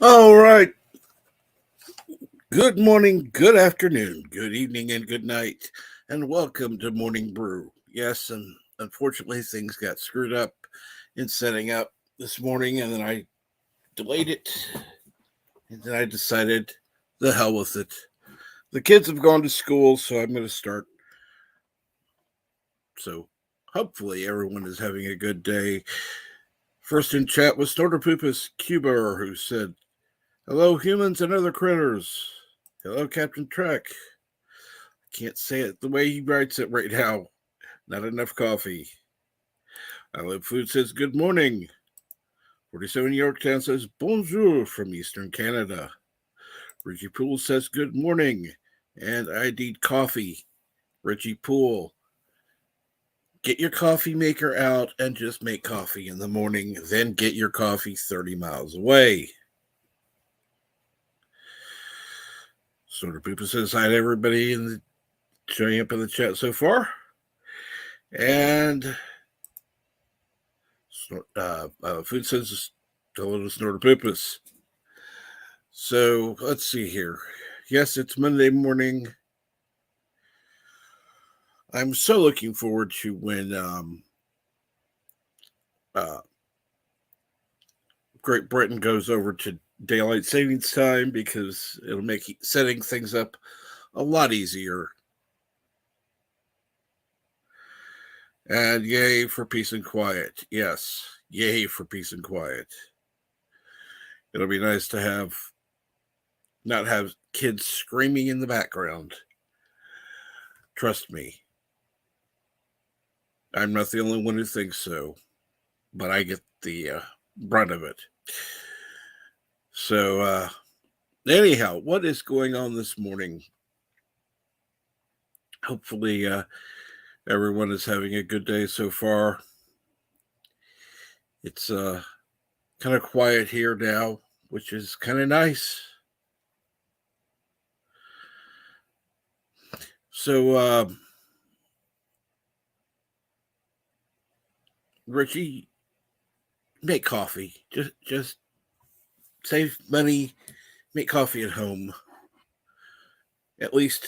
All right. Good morning, good afternoon, good evening, and good night, and welcome to Morning Brew. Yes, and unfortunately, things got screwed up in setting up this morning, and then I delayed it, and then I decided the hell with it. The kids have gone to school, so I'm going to start. So hopefully, everyone is having a good day. First in chat was Snorter Poopus Cuba, who said, "Hello, humans and other critters. Hello, Captain Trek. Can't say it the way he writes it right now. Not enough coffee." I Love Food says, "Good morning." 47 Yorktown says, "Bonjour" from Eastern Canada. Richie Poole says, "Good morning." And I need coffee. Richie Poole, get your coffee maker out and just make coffee in the morning. Then get your coffee 30 miles away. Sort of Poopa says hi to everybody showing up in the chat so far. And Food says hello to Snorter Poopus. So let's see here. Yes, it's Monday morning. I'm so looking forward to when Great Britain goes over to daylight savings time, because it'll make setting things up a lot easier. And yay for peace and quiet. Yes, yay for peace and quiet. It'll be nice to not have kids screaming in the background. Trust me. I'm not the only one who thinks so, but I get the brunt of it. So, anyhow, what is going on this morning? Hopefully, everyone is having a good day so far. It's kind of quiet here now, which is kind of nice. So, Richie, make coffee. Just save money. Make coffee at home. At least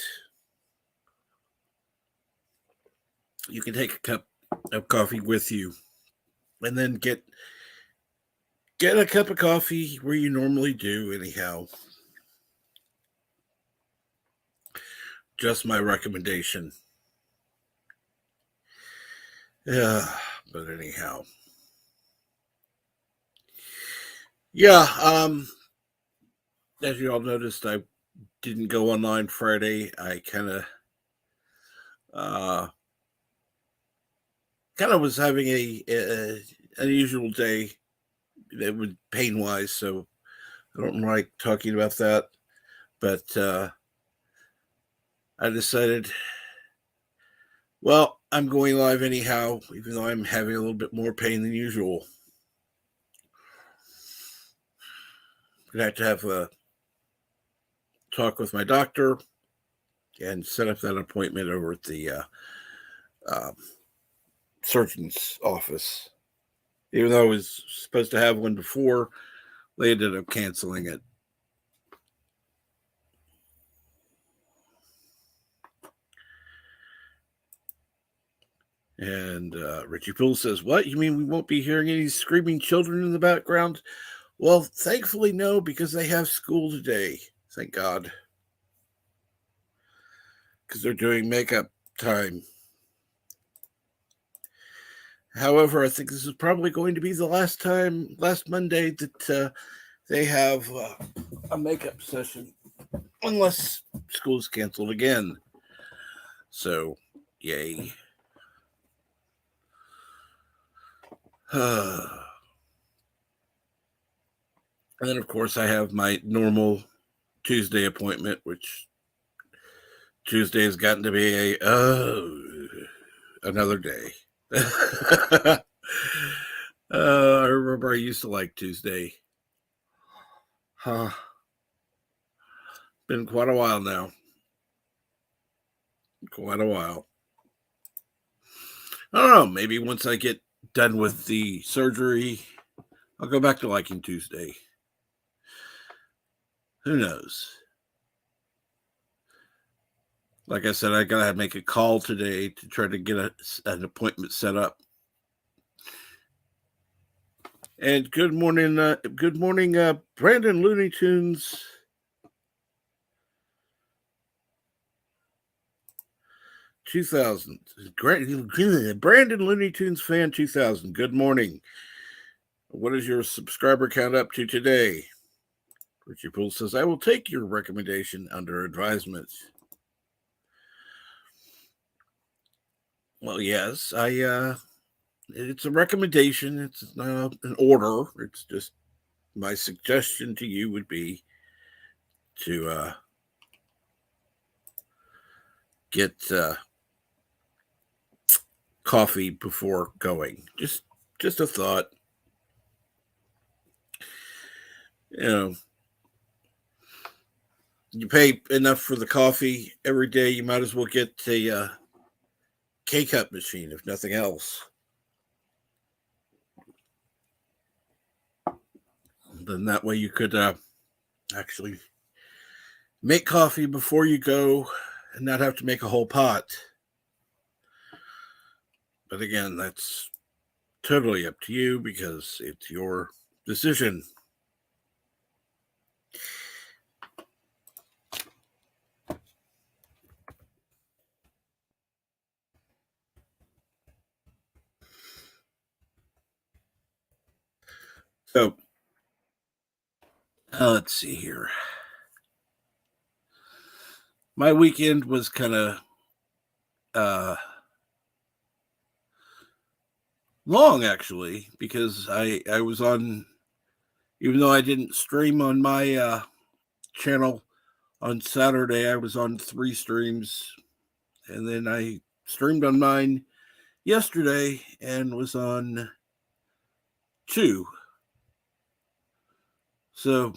you can take a cup of coffee with you, and then get a cup of coffee where you normally do. Anyhow, just my recommendation. Yeah, but anyhow. Yeah, as you all noticed, I didn't go online Friday. I kind of was having a unusual day, that would pain wise, so I don't like talking about that. But I decided, well, I'm going live anyhow, even though I'm having a little bit more pain than usual. I'm going to have a talk with my doctor and set up that appointment over at the surgeon's office. Even though I was supposed to have one before, they ended up canceling it. And Richie Poole says, "What? You mean we won't be hearing any screaming children in the background?" Well, thankfully, no, because they have school today. Thank God. Because they're doing makeup time. However, I think this is probably going to be the last Monday that they have a makeup session, unless school's canceled again. So, yay. And then, of course, I have my normal Tuesday appointment, which Tuesday has gotten to be another day. I remember I used to like Tuesday. Been quite a while now. Quite a while. I don't know. Maybe once I get done with the surgery, I'll go back to liking Tuesday. Who knows? Like I said, I gotta make a call today to try to get an appointment set up. And good morning, Brandon Looney Tunes. Brandon Looney Tunes fan 2000. Good morning. What is your subscriber count up to today? Richie Poole says, "I will take your recommendation under advisement." Well, yes, it's a recommendation. It's not an order. It's just my suggestion to you would be to get coffee before going. Just a thought. You know, you pay enough for the coffee every day. You might as well get a K-cup machine, if nothing else. Then that way you could actually make coffee before you go and not have to make a whole pot. But again, that's totally up to you because it's your decision. So, let's see here. My weekend was kind of long, actually, because I was on, even though I didn't stream on my channel on Saturday, I was on 3 streams, and then I streamed on mine yesterday and was on 2. So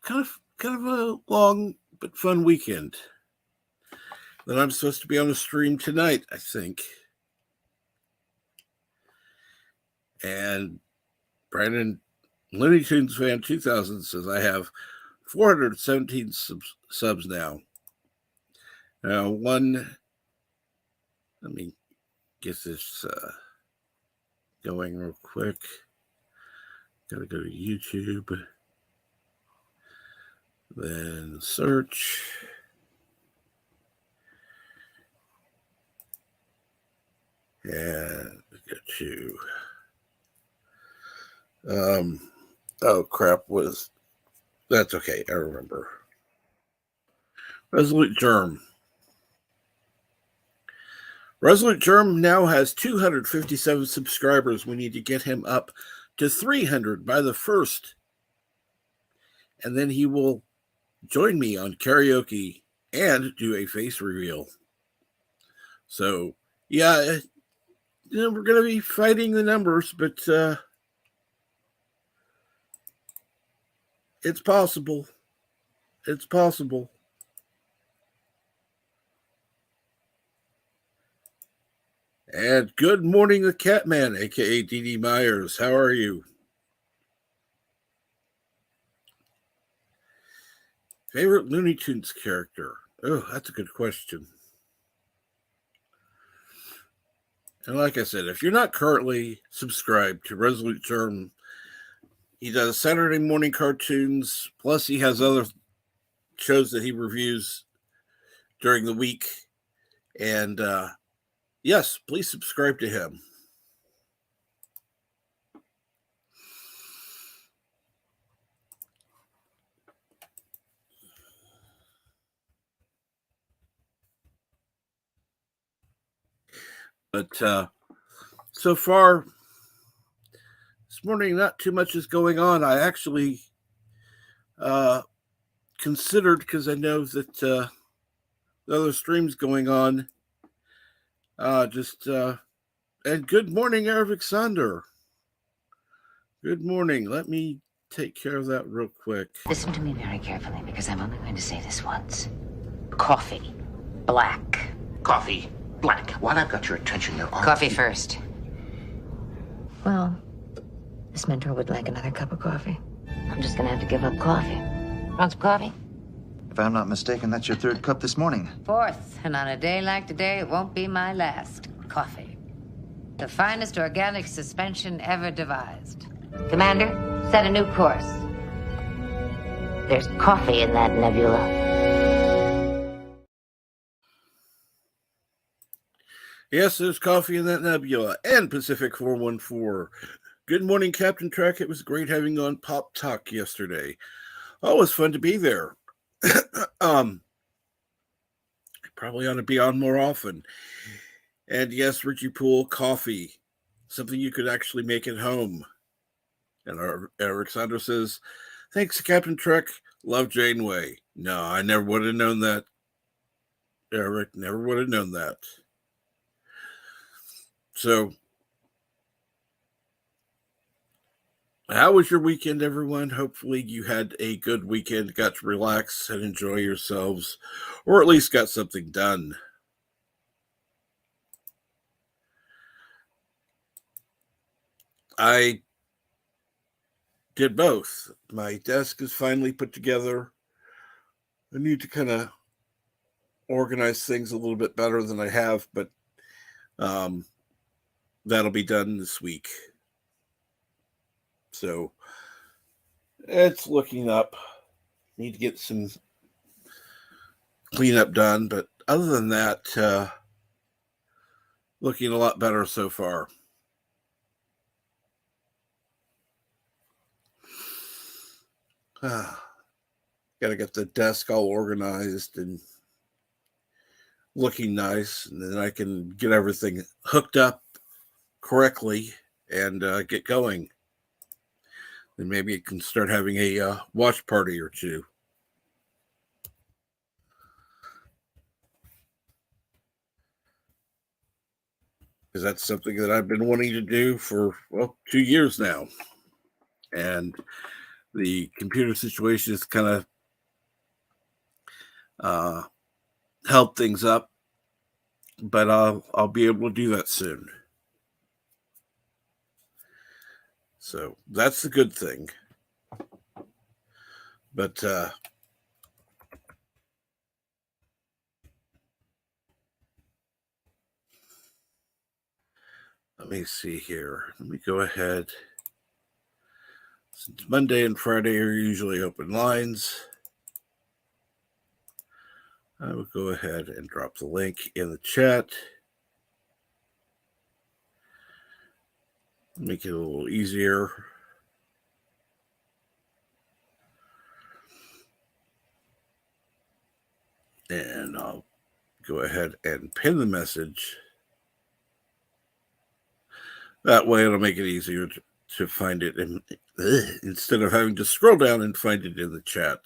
kind of a long but fun weekend. Then I'm supposed to be on a stream tonight, I think. And Brandon Looney Tunes fan 2000 says I have 417 subs now. Let me get this going real quick. Gotta go to YouTube. Then search. And go to oh crap, that's okay, I remember. Resolute Germ now has 257 subscribers. We need to get him up to 300 by the 1st. And then he will join me on karaoke and do a face reveal. So, yeah, we're going to be fighting the numbers, but it's possible. It's possible. And good morning, the Catman, a.k.a. D.D. Myers. How are you? Favorite Looney Tunes character? Oh, that's a good question. And like I said, if you're not currently subscribed to Resolute Germ, he does Saturday morning cartoons, plus he has other shows that he reviews during the week. And yes, please subscribe to him. But so far, this morning, not too much is going on. I actually considered, because I know that the other stream's going on, and good morning, Alexander. Good morning. Let me take care of that real quick. Listen to me very carefully, because I'm only going to say this once. Coffee. Black. Coffee. Black. While I've got your attention, there are... Coffee first. Well, this mentor would like another cup of coffee. I'm just gonna have to give up coffee. Want some coffee? If I'm not mistaken, that's your third cup this morning. Fourth, and on a day like today, it won't be my last. Coffee. The finest organic suspension ever devised. Commander, set a new course. There's coffee in that nebula. Yes, there's coffee in that nebula. And Pacific 414. Good morning, Captain Trek. It was great having you on Pop Talk yesterday. Always fun to be there. Probably ought to be on more often. And yes, Richie Poole, coffee. Something you could actually make at home. And Eric Saunders says, thanks, Captain Trek. Love Janeway. No, I never would have known that. Eric, never would have known that. So, how was your weekend, everyone? Hopefully you had a good weekend, got to relax and enjoy yourselves, or at least got something done. I did both. My desk is finally put together. I need to kind of organize things a little bit better than I have, but that'll be done this week. So it's looking up. Need to get some cleanup done, but other than that, looking a lot better so far. Got to get the desk all organized and looking nice, and then I can get everything hooked up correctly and get going. Then maybe you can start having a watch party or two. Because that's something that I've been wanting to do for, 2 years now. And the computer situation has kind of held things up. But I'll be able to do that soon. So that's the good thing. But let me see here. Let me go ahead. Since Monday and Friday are usually open lines, I will go ahead and drop the link in the chat. Make it a little easier. And I'll go ahead and pin the message. That way it'll make it easier to find it instead of having to scroll down and find it in the chat.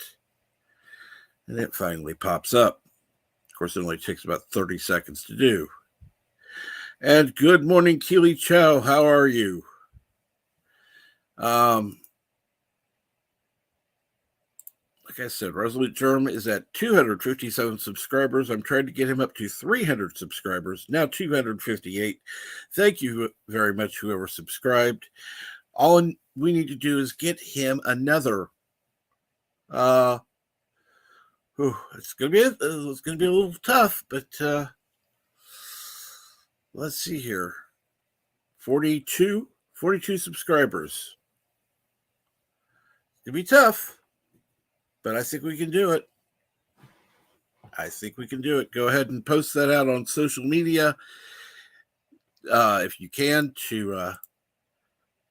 And it finally pops up. Of course, it only takes about 30 seconds to do. And good morning, Keely Chow. How are you? Like I said, Resolute Germ is at 257 subscribers. I'm trying to get him up to 300 subscribers, now 258. Thank you very much, whoever subscribed. All we need to do is get him another. It's gonna be a little tough, but let's see here. 42 subscribers. It'll be tough, but I think we can do it. Go ahead and post that out on social media if you can, to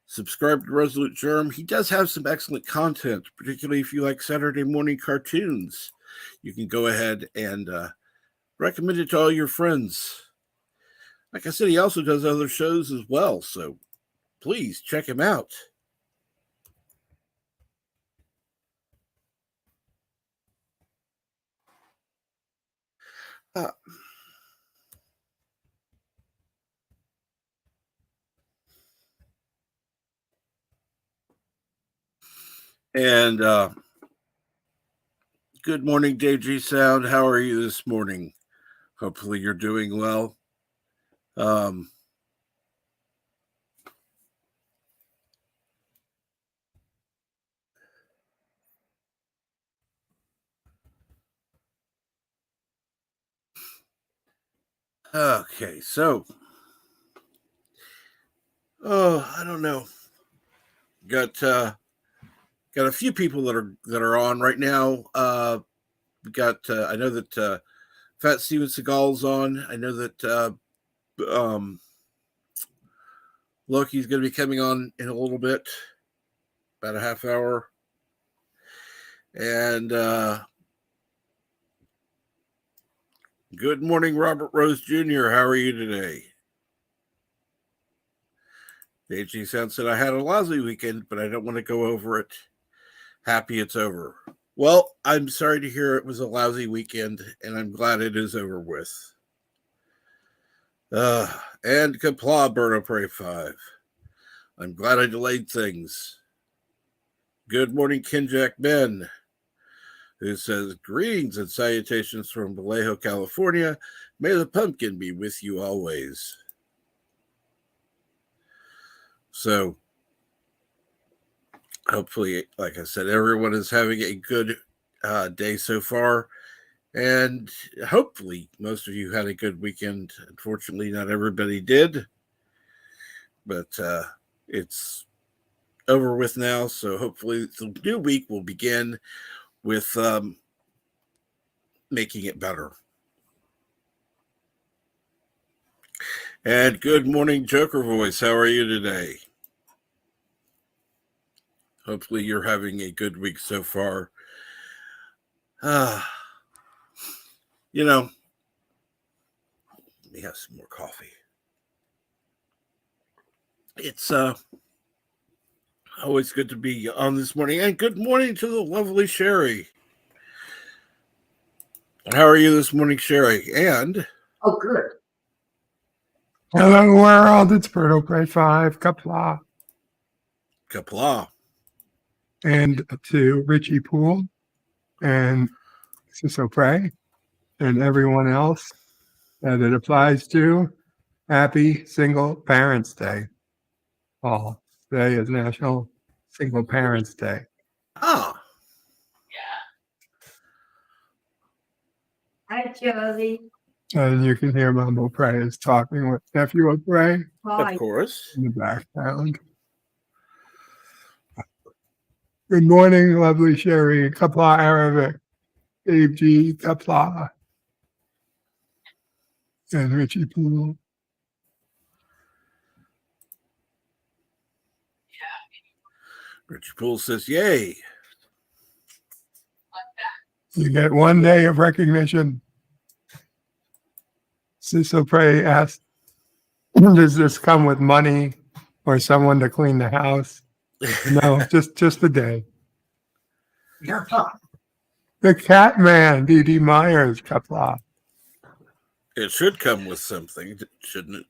subscribe to Resolute Germ. He does have some excellent content, particularly if you like Saturday morning cartoons. You can go ahead and recommend it to all your friends. Like I said, he also does other shows as well, so please check him out. And good morning, DG Sound. How are you this morning? Hopefully you're doing well. Okay, so I don't know. Got a few people that are on right now. We got I know that Fat Steven Seagal's on. I know that Loki's going to be coming on in a little bit, about a half hour. And good morning, Robert Rose Jr. How are you today? AG Sound said, I had a lousy weekend, but I don't want to go over it. Happy it's over. Well, I'm sorry to hear it was a lousy weekend, and I'm glad it is over with. And Kapla Berto Prey 5. I'm glad I delayed things. Good morning, Kinjack Ben, who says, greetings and salutations from Vallejo, California. May the pumpkin be with you always. So, hopefully, like I said, everyone is having a good day so far. And hopefully, most of you had a good weekend. Unfortunately, not everybody did. But it's over with now. So hopefully, the new week will begin with making it better. And good morning, Joker Voice. How are you today? Hopefully you're having a good week so far. You know, let me have some more coffee. It's always good to be on this morning. And good morning to the lovely Sherry. How are you this morning, Sherry? And Oh, good. Hello, world. It's Berto Prey 5, Kapla. Kapla. And to Richie Poole and Siso Prey and everyone else that it applies to. Happy Single Parents Day. All. Today is National Single Parents Day. Ah. Hi, Josie. And you can hear Mambo Prey is talking with Nephew Prey Hi. Of course. in the background. Good morning, lovely Sherry. Kapla Arabic. Dave G. Kapla. And Richie Poole. Richie Poole says, yay. You get 1 day of recognition. Siso Prey asked, does this come with money or someone to clean the house? No, just a day. You're fine. The Cat Man, D.D. Myers, Kapla. It should come with something, shouldn't it?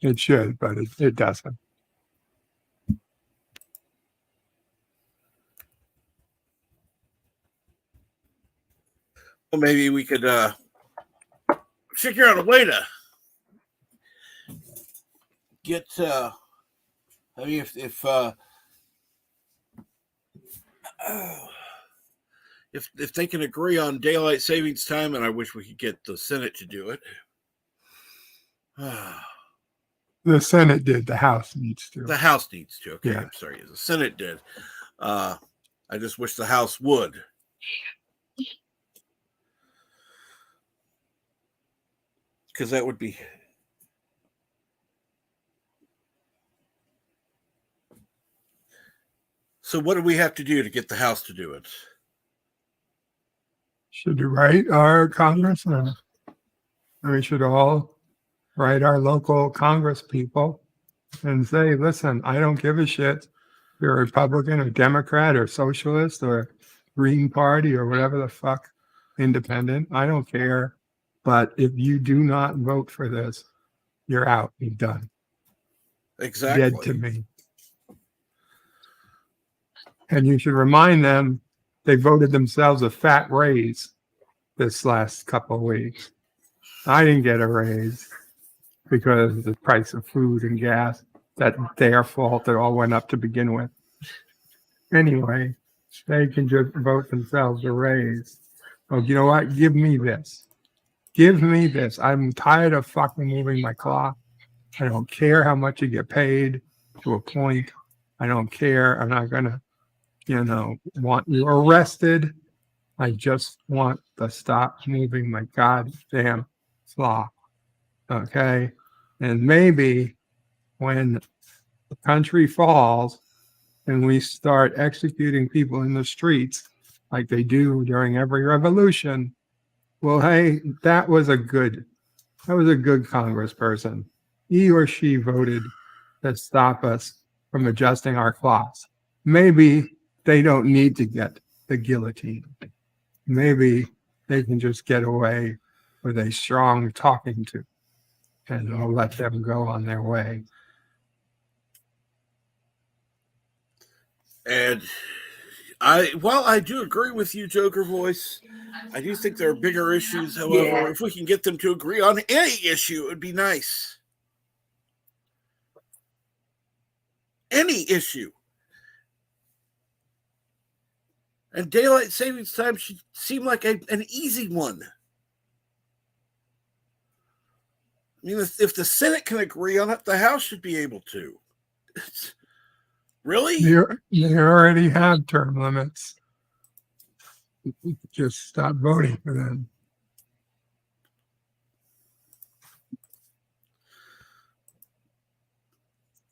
It should, but it doesn't. Well, maybe we could figure out a way to get. I mean, if they can agree on daylight savings time, and I wish we could get the Senate to do it. The Senate did. The House needs to. The House needs to. Okay, Yeah. I'm sorry. The Senate did. I just wish the House would. Because that would be. So what do we have to do to get the House to do it? Should write our congressmen. We should all write our local Congress people and say, listen, I don't give a shit if you're a Republican or Democrat or socialist or Green Party or whatever the fuck, independent. I don't care. But if you do not vote for this, you're out. You're done. Exactly. Dead to me. And you should remind them they voted themselves a fat raise this last couple of weeks. I didn't get a raise because of the price of food and gas. That's their fault. It all went up to begin with. Anyway, they can just vote themselves a raise. Oh, you know what? Give me this. Give me this. I'm tired of fucking moving my clock. I don't care how much you get paid to a point. I don't care. I'm not going to, want you arrested. I just want to stop moving my goddamn clock. Okay? And maybe when the country falls and we start executing people in the streets like they do during every revolution, well, hey, that was a good congressperson. He or she voted to stop us from adjusting our clocks. Maybe they don't need to get the guillotine. Maybe they can just get away with a strong talking to, and I'll let them go on their way. And I do agree with you, Joker Voice. I do think there are bigger issues. However, if we can get them to agree on any issue, it would be nice. Any issue. And daylight savings time should seem like an easy one. I mean, if the Senate can agree on it, the House should be able to. Really? They already have term limits. Just stop voting for them.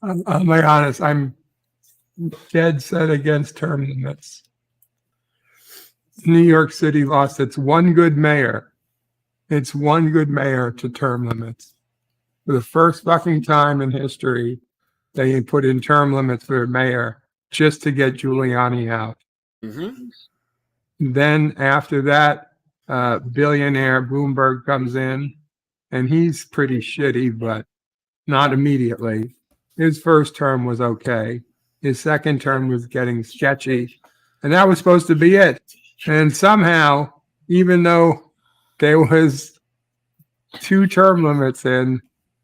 I'll be honest, I'm dead set against term limits. New York City lost its one good mayor. It's one good mayor to term limits. For the first fucking time in history, they put in term limits for a mayor just to get Giuliani out. Mm-hmm. Then after that, billionaire Bloomberg comes in, and he's pretty shitty, but not immediately. His first term was okay. His second term was getting sketchy, and that was supposed to be it. And somehow, even though there was 2 term limits in,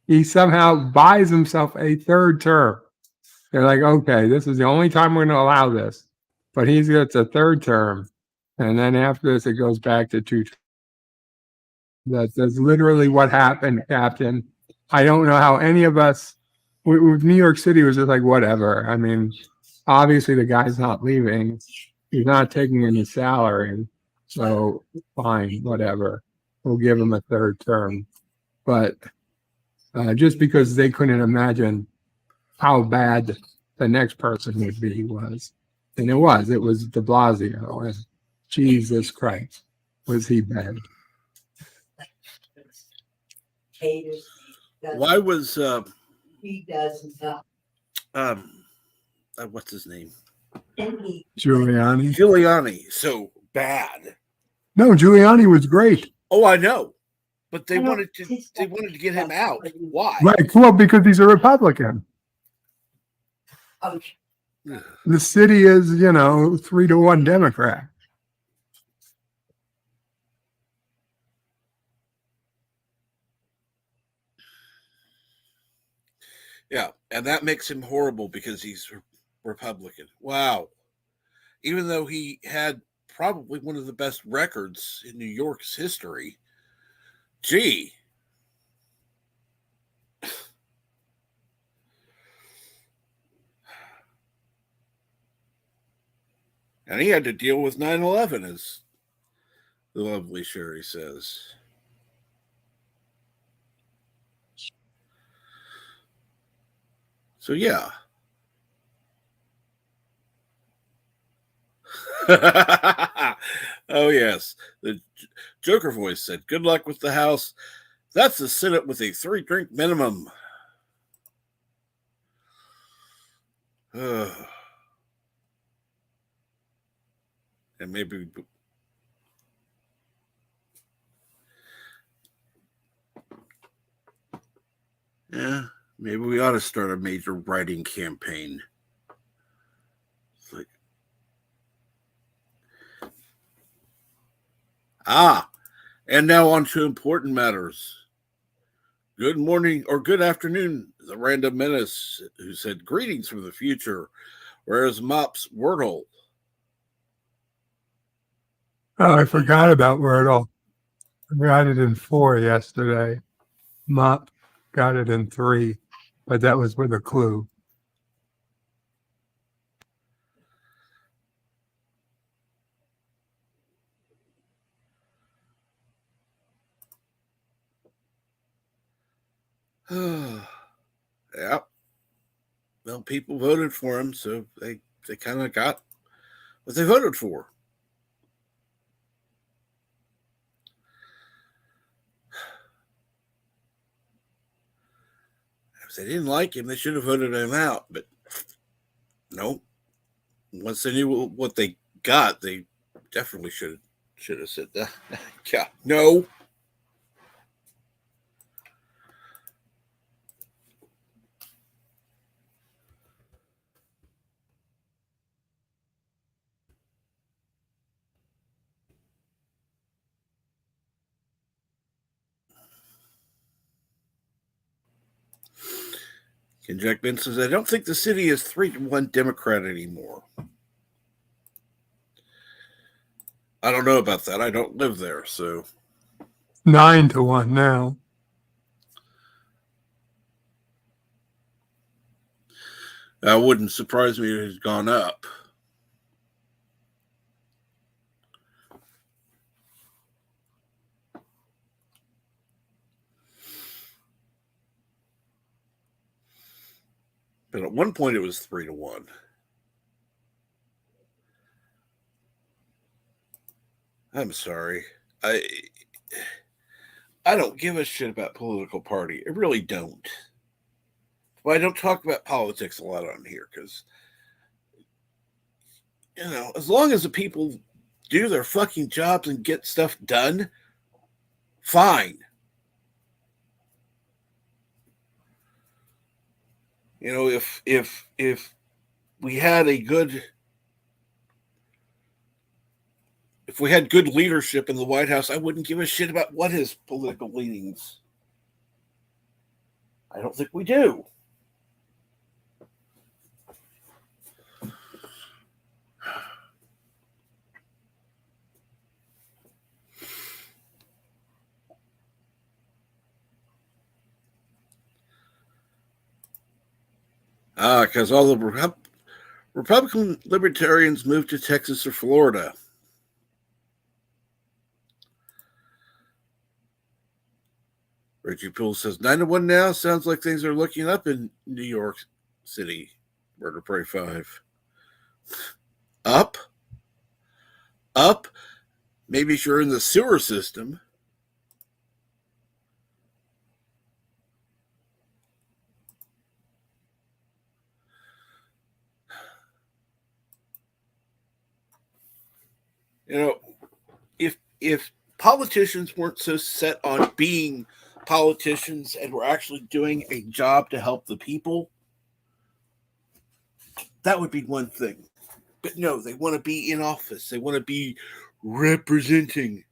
he somehow buys himself a third term. They're like, okay, this is the only time we're going to allow this. But he gets a third term. And then after this, it goes back to 2 terms. That's literally what happened, Captain. I don't know how any of us, with New York City was just like, whatever. I mean, obviously the guy's not leaving. He's not taking any salary. So fine, whatever. We'll give him a third term. But just because they couldn't imagine how bad the next person would be was. And it was de Blasio. And Jesus Christ, was he bad. Why was He does not. what's his name? Giuliani so bad? No, Giuliani was great. Oh, I know. But they wanted to get him out. Why? Right. Well, because he's a Republican. Okay. The city is, 3-1 Democrat. Yeah, and that makes him horrible because he's Republican. Wow. Even though he had probably one of the best records in New York's history. Gee. And he had to deal with 9/11, as the lovely Sherry says. So, yeah. Oh, yes. The Joker voice said, "Good luck with the House. That's the Senate with a 3-drink minimum." And maybe. Yeah, maybe we ought to start a major writing campaign. It's like, and now on to important matters. Good morning or good afternoon, the Random Menace, who said, "Greetings from the future. Where's Mop's Wordle?" Oh, I forgot about Wordle. I got it in 4 yesterday. Mop got it in 3, but that was with a clue. Yeah. Well, people voted for him, so they kind of got what they voted for. If they didn't like him, they should have voted him out. But no, once they knew what they got, they definitely should have said that. Yeah, no. And Jack Ben says, "I don't think the city is 3-1 Democrat anymore." I don't know about that. I don't live there, so 9-1 now. that wouldn't surprise me if it has gone up. But at one point it was 3-1. I'm sorry. I don't give a shit about political party. I really don't. Well, I don't talk about politics a lot on here because, as long as the people do their fucking jobs and get stuff done, fine. If we had if we had good leadership in the White House, I wouldn't give a shit about what his political leanings. I don't think we do. Because all the Republican libertarians moved to Texas or Florida. Reggie Poole says 9-1 now. Sounds like things are looking up in New York City. Murder Prey 5. Up? Up? Maybe if you're in the sewer system. If politicians weren't so set on being politicians and were actually doing a job to help the people, that would be one thing. But no, they want to be in office. They want to be representing.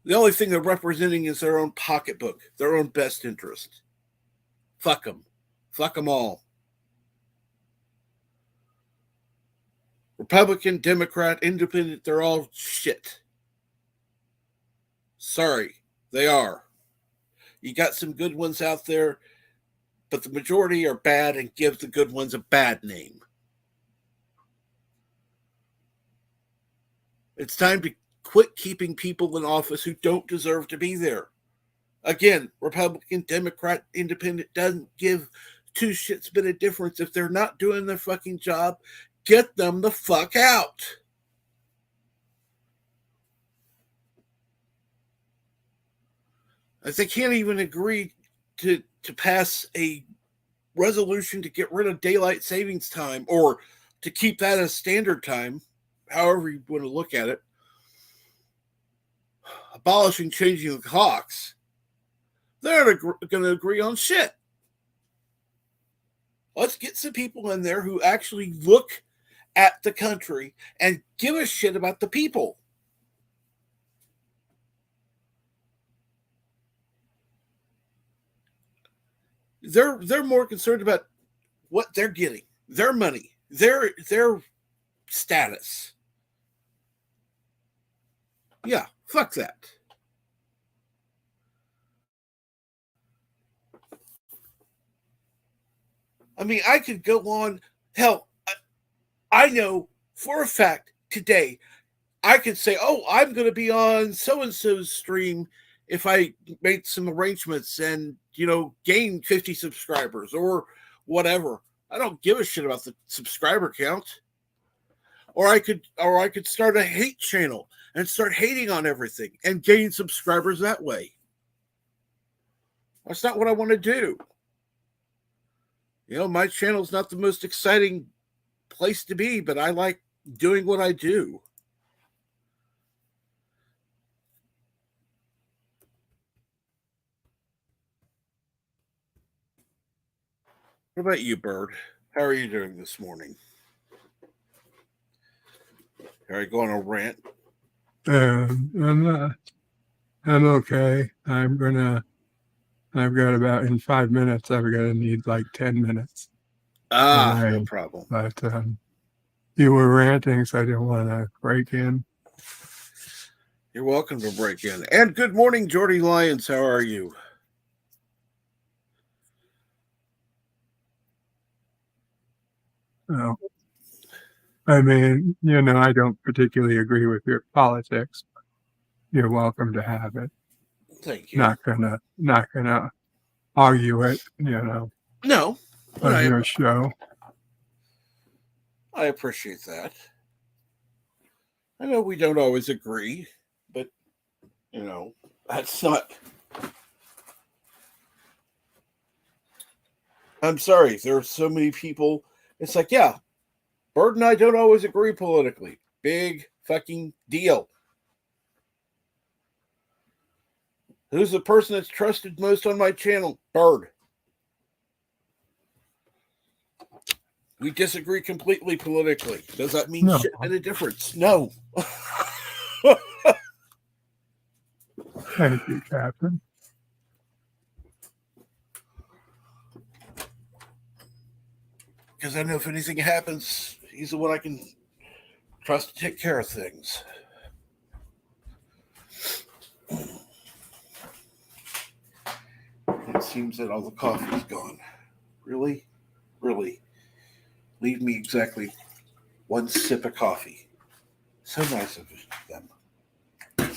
The only thing they're representing is their own pocketbook, their own best interest. Fuck them. Fuck them all. Republican, Democrat, Independent, they're all shit. Sorry, they are. You got some good ones out there, but the majority are bad and give the good ones a bad name. It's time to quit keeping people in office who don't deserve to be there. Again, Republican, Democrat, Independent doesn't give two shits bit of difference. If they're not doing their fucking job, get them the fuck out. If they can't even agree to pass a resolution to get rid of daylight savings time or to keep that as standard time, however you want to look at it, abolishing changing the clocks, they're going to agree on shit. Let's get some people in there who actually look at the country and give a shit about the people. They're more concerned about what they're getting, their money, their status. Yeah, fuck that. I mean, I could go on. Hell, I know for a fact today, I could say, oh, I'm going to be on so-and-so's stream if I made some arrangements and, gain 50 subscribers or whatever. I don't give a shit about the subscriber count. Or I could start a hate channel and start hating on everything and gain subscribers that way. That's not what I want to do. My channel's not the most exciting place to be, but I like doing what I do. What about you, Bird? How are you doing this morning? Are you going on a rant? I'm okay. I've got about in 5 minutes. I'm gonna need like 10 minutes. No problem. But you were ranting, so I didn't want to break in. You're welcome to break in. And good morning, Jordy Lyons. How are you? Oh, I mean, I don't particularly agree with your politics. You're welcome to have it. Thank you. Not gonna argue it, No, on your show. I appreciate that. I know we don't always agree, but that's not. I'm sorry. There are so many people. It's like, yeah, Bird and I don't always agree politically. Big fucking deal. Who's the person that's trusted most on my channel? Bird. We disagree completely politically. Does that mean shit bit of difference? No. Thank you, Captain. Because I know if anything happens, he's the one I can trust to take care of things. It seems that all the coffee's gone. Really? Really? Leave me exactly one sip of coffee. So nice of them. Yeah.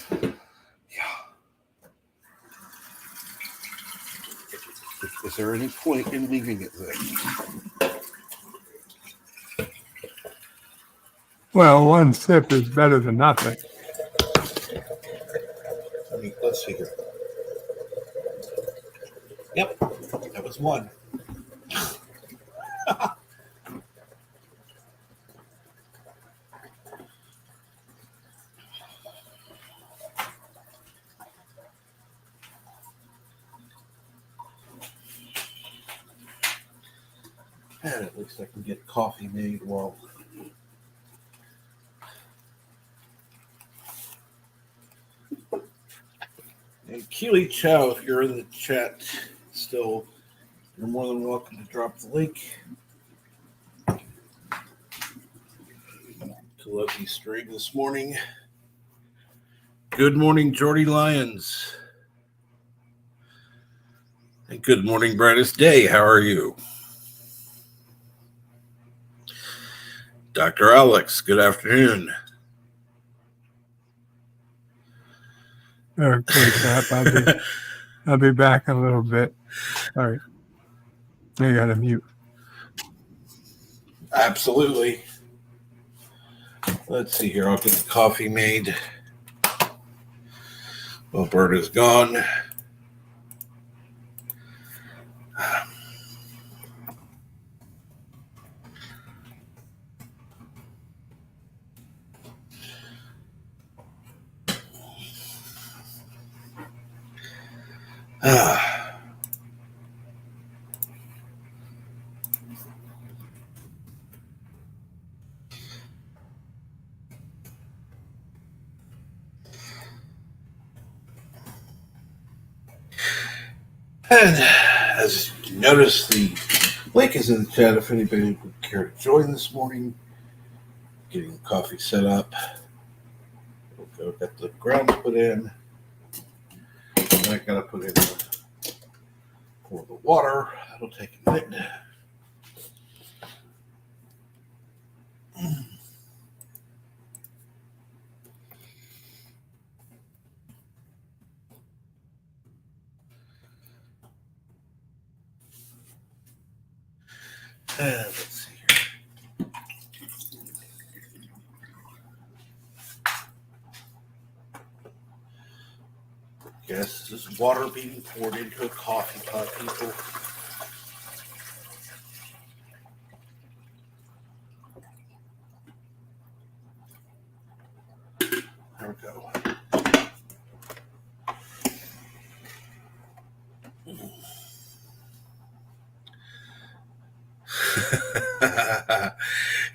Is there any point in leaving it there? Well, one sip is better than nothing. Let's see here. Yep, that was one. And at least I can get coffee made well. And Keely Chow, if you're in the chat still, You're more than welcome to drop the link to Lucky Stream this morning. Good morning, Jordy Lyons. And good morning, brightest day. How are you? Dr. Alex, good afternoon. Okay, Cap. I'll be back in a little bit. All right. I got to mute. Absolutely. Let's see here. I'll get the coffee made. Well, Bert is gone. And as you notice, the link is in the chat if anybody would care to join this morning. Getting the coffee set up. We'll got the grounds put in. And I gotta put in pour the water. That'll take a minute. And let's see here. Yes, this is water being poured into a coffee pot, people. There we go.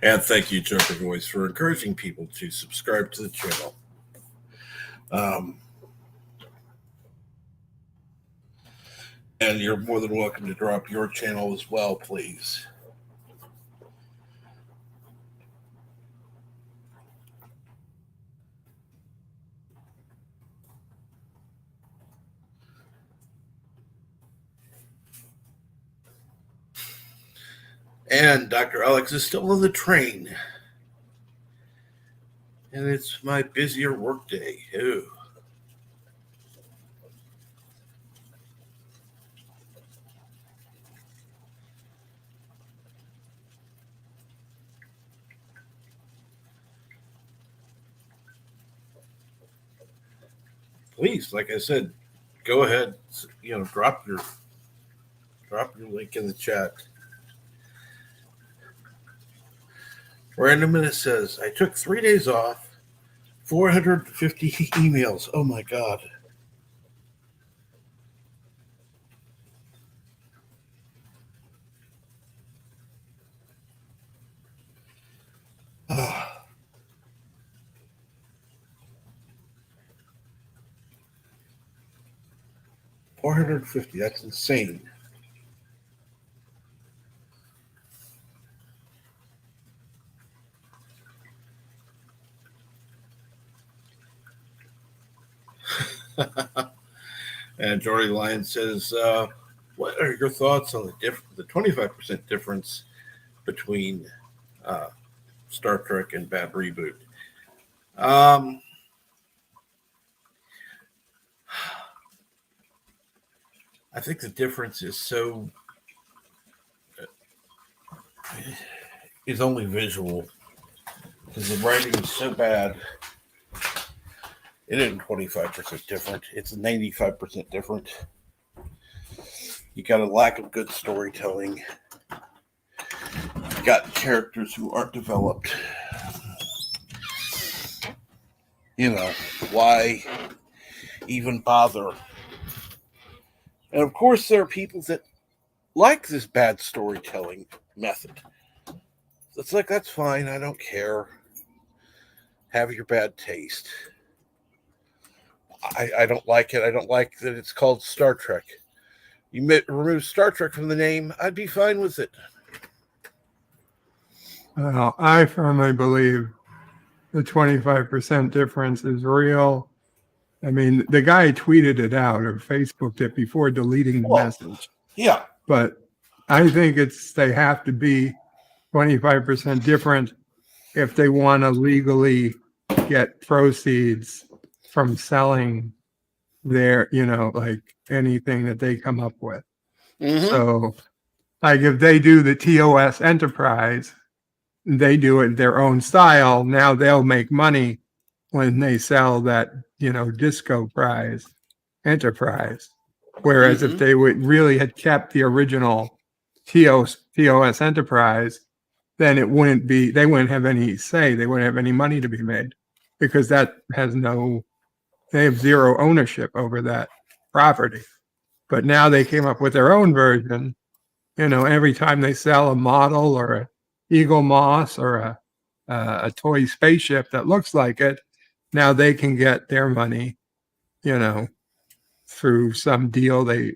And thank you, Joker Voice, for encouraging people to subscribe to the channel. And you're more than welcome to drop your channel as well, please. And Dr. Alex is still on the train. And it's my busier work day. Ooh. Please, like I said, go ahead, drop your link in the chat. Random Minute says, I took 3 days off, 450 emails. Oh my God. Ah. 450, that's insane. And Jordy Lyon says, what are your thoughts on the 25% difference between Star Trek and Bad Reboot? I think the difference is only visual, because the writing is so bad. It isn't 25% different. It's 95% different. You got a lack of good storytelling. You got characters who aren't developed. Why even bother? And of course, there are people that like this bad storytelling method. It's like, that's fine. I don't care. Have your bad taste. I don't like it. I don't like that it's called Star Trek. remove Star Trek from the name, I'd be fine with it. I firmly believe the 25% difference is real. I mean, the guy tweeted it out or Facebooked it before deleting the message. Yeah. But I think they have to be 25% different if they want to legally get proceeds from selling their, like anything that they come up with. Mm-hmm. So, like if they do the TOS Enterprise, they do it their own style. Now they'll make money when they sell that, Disco Prize Enterprise. Whereas if they would really had kept the original TOS Enterprise, then they wouldn't have any say. They wouldn't have any money to be made because they have zero ownership over that property. But now they came up with their own version. Every time they sell a model or a Eagle Moss or a toy spaceship that looks like it, now they can get their money, through some deal they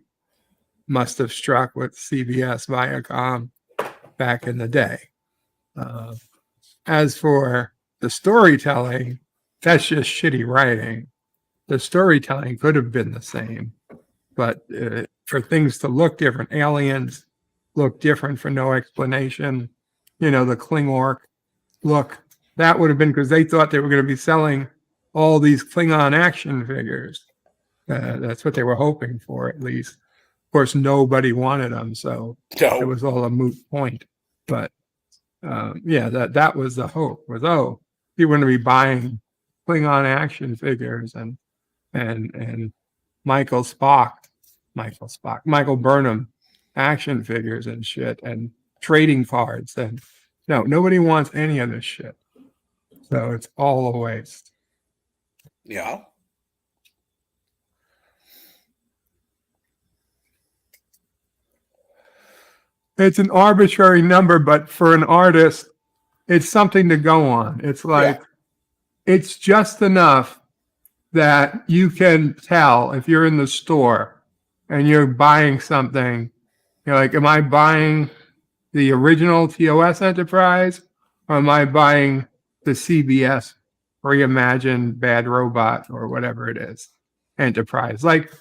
must have struck with CBS Viacom back in the day. As for the storytelling, that's just shitty writing. The storytelling could have been the same, but for things to look different, aliens look different for no explanation. The Klingork look, that would have been because they thought they were going to be selling all these Klingon action figures. That's what they were hoping for, at least. Of course, nobody wanted them, so it was all a moot point. But that was the hope. Was people were going to be buying Klingon action figures and Michael Burnham action figures and shit and trading cards. And no, nobody wants any of this shit. So it's all a waste. Yeah. It's an arbitrary number, but for an artist, it's something to go on. It's like, it's just enough that you can tell if you're in the store and you're buying something, you're like, am I buying the original TOS Enterprise or am I buying the CBS reimagined Bad Robot or whatever it is Enterprise? Like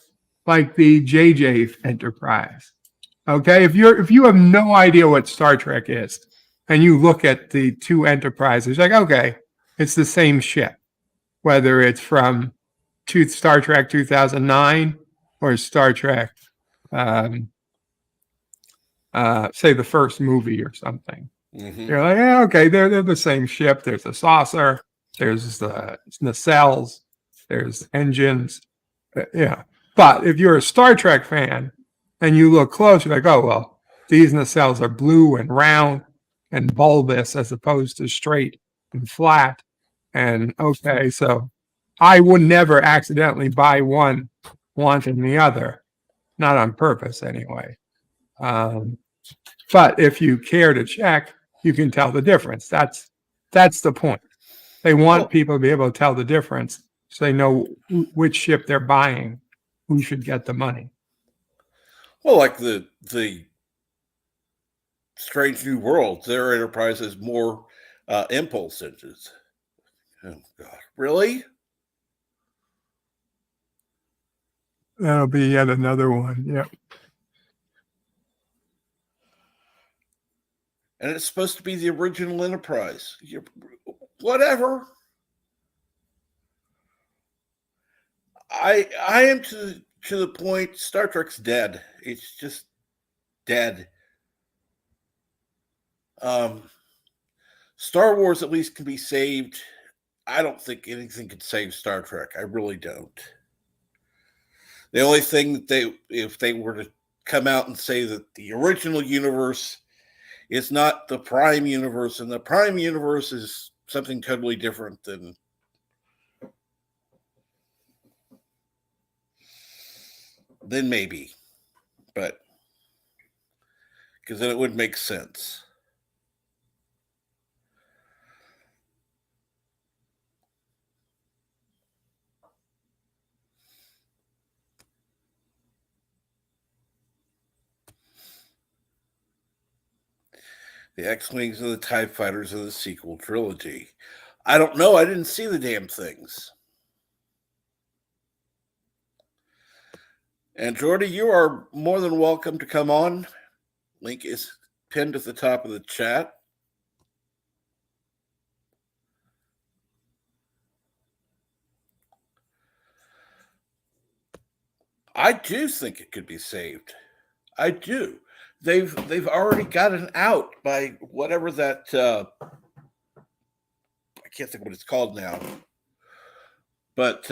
the JJ Enterprise. Okay, if you have no idea what Star Trek is and you look at the two Enterprises, you're like, okay, it's the same ship, whether it's from Star Trek 2009 or Star Trek, say the first movie or something. Mm-hmm. You're like, yeah, okay, they're the same ship. There's a saucer, there's the nacelles, there's engines. Yeah. But if you're a Star Trek fan and you look close, you're like, oh, well, these nacelles are blue and round and bulbous as opposed to straight and flat. And okay, so I would never accidentally buy one wanting the other, not on purpose anyway. But if you care to check, you can tell the difference. That's the point. They want people to be able to tell the difference so they know which ship they're buying, who should get the money. Well, like the Strange New World, their Enterprise has more impulse engines. Oh, God. Really? That'll be yet another one. Yeah. And it's supposed to be the original Enterprise. Whatever. I am to the point Star Trek's dead. It's just dead. Star Wars at least can be saved. I don't think anything could save Star Trek. I really don't. The only thing that if they were to come out and say that the original universe is not the Prime universe, and the Prime universe is something totally different, then maybe. But because then it would make sense. The X-Wings and the TIE Fighters of the sequel trilogy. I don't know. I didn't see the damn things. And Jordy, you are more than welcome to come on. Link is pinned at the top of the chat. I do think it could be saved. I do. They've already gotten out by whatever that I can't think what it's called now. But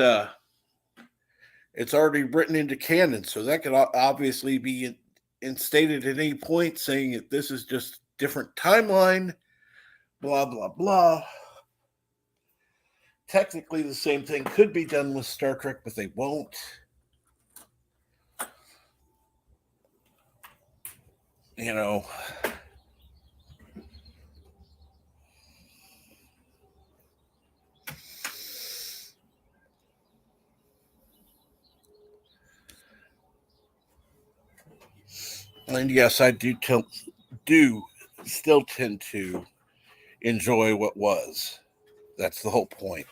it's already written into canon, so that could obviously be instated at any point, saying that this is just different timeline, blah blah blah. Technically, the same thing could be done with Star Trek, but they won't. You know, and yes, I do still tend to enjoy what was. That's the whole point.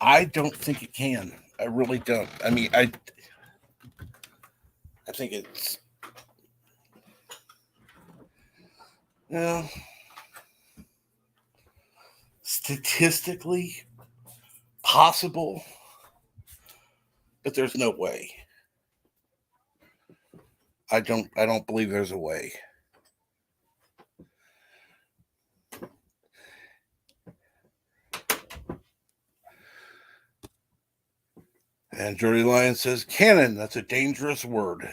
I don't think it can. I really don't. I mean, I think it's statistically possible, but there's no way. I don't believe there's a way. And Jordy Lyon says, canon, that's a dangerous word.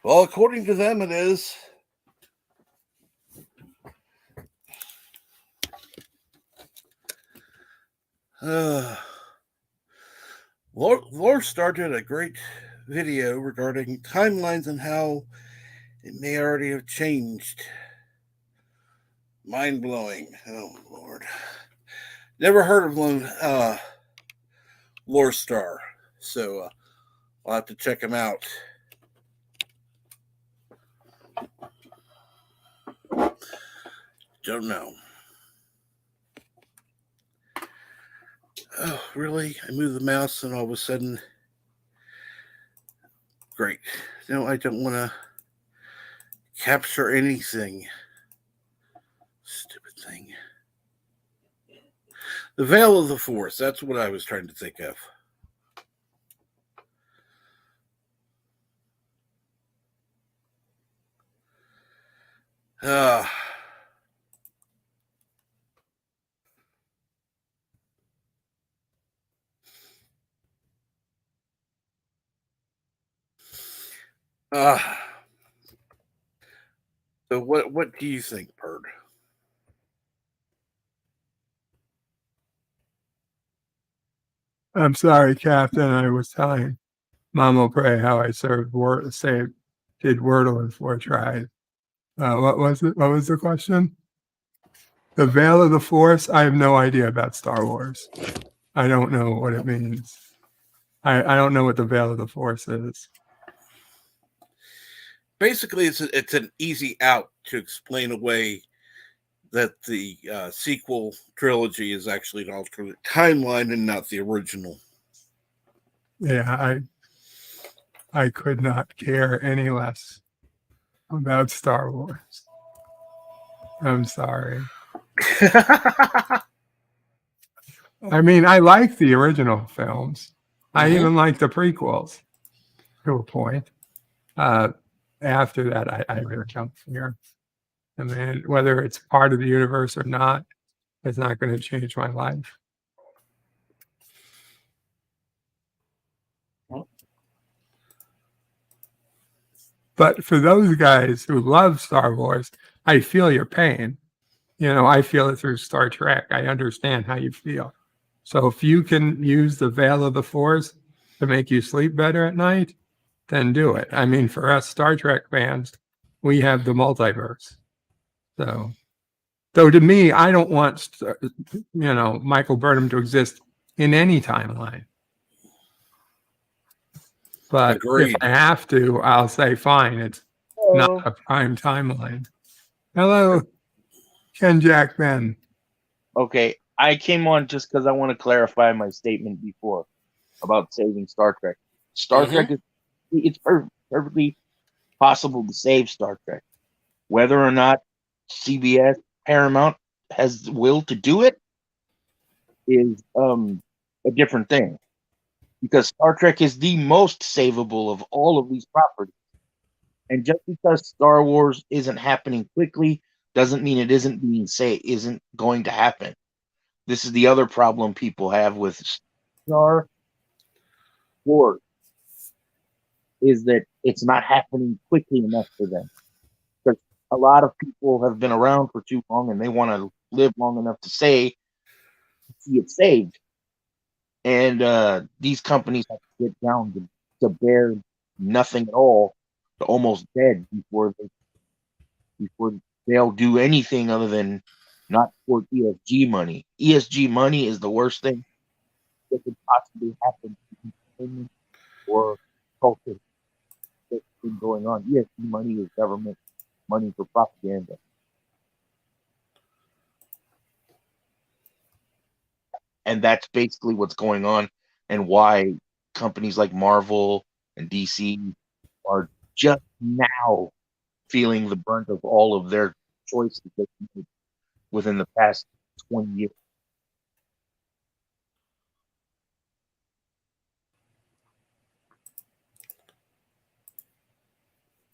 Well, according to them, it is. Lore started a great video regarding timelines and how it may already have changed. Mind-blowing. Oh, Lord. Never heard of Lore Star, so I'll have to check him out. Don't know. Oh, really? I move the mouse and all of a sudden... Great. No, I don't want to capture anything. Stupid thing. The Veil of the Force. That's what I was trying to think of. So what do you think, Perd? I'm sorry, Captain. I was telling Mama Pray how I did Wordle in 4 tries. What was it? What was the question? The Veil of the Force? I have no idea about Star Wars. I don't know what it means. I don't know what the Veil of the Force is. Basically, it's an easy out to explain away that the sequel trilogy is actually an alternate timeline and not the original. Yeah, I could not care any less about Star Wars. I'm sorry. I mean, I like the original films. I even like the prequels to a point. After that, I really don't care. I mean, whether it's part of the universe or not, it's not going to change my life. But for those guys who love Star Wars, I feel your pain. You know, I feel it through Star Trek. I understand how you feel. So if you can use the Veil of the Force to make you sleep better at night, then do it. I mean, for us Star Trek fans, we have the multiverse. So, though to me, I don't want, Michael Burnham to exist in any timeline. But Agreed. if I have to, I'll say, fine, it's not a prime timeline. Hello, Ken Jack Ben. Okay, I came on just because I want to clarify my statement before about saving Star Trek. Star Trek it's perfectly possible to save Star Trek. Whether or not CBS Paramount has the will to do it is a different thing. Because Star Trek is the most savable of all of these properties. And just because Star Wars isn't happening quickly doesn't mean it isn't going to happen. This is the other problem people have with Star Wars is that it's not happening quickly enough for them. Because a lot of people have been around for too long and they want to live long enough to see it saved. And these companies have to get down to bare nothing at all, to almost dead before they'll do anything other than not for ESG money. ESG money is the worst thing that could possibly happen to entertainment or culture that's been going on. ESG money is government money for propaganda. And that's basically what's going on and why companies like Marvel and DC are just now feeling the brunt of all of their choices they made within the past 20 years.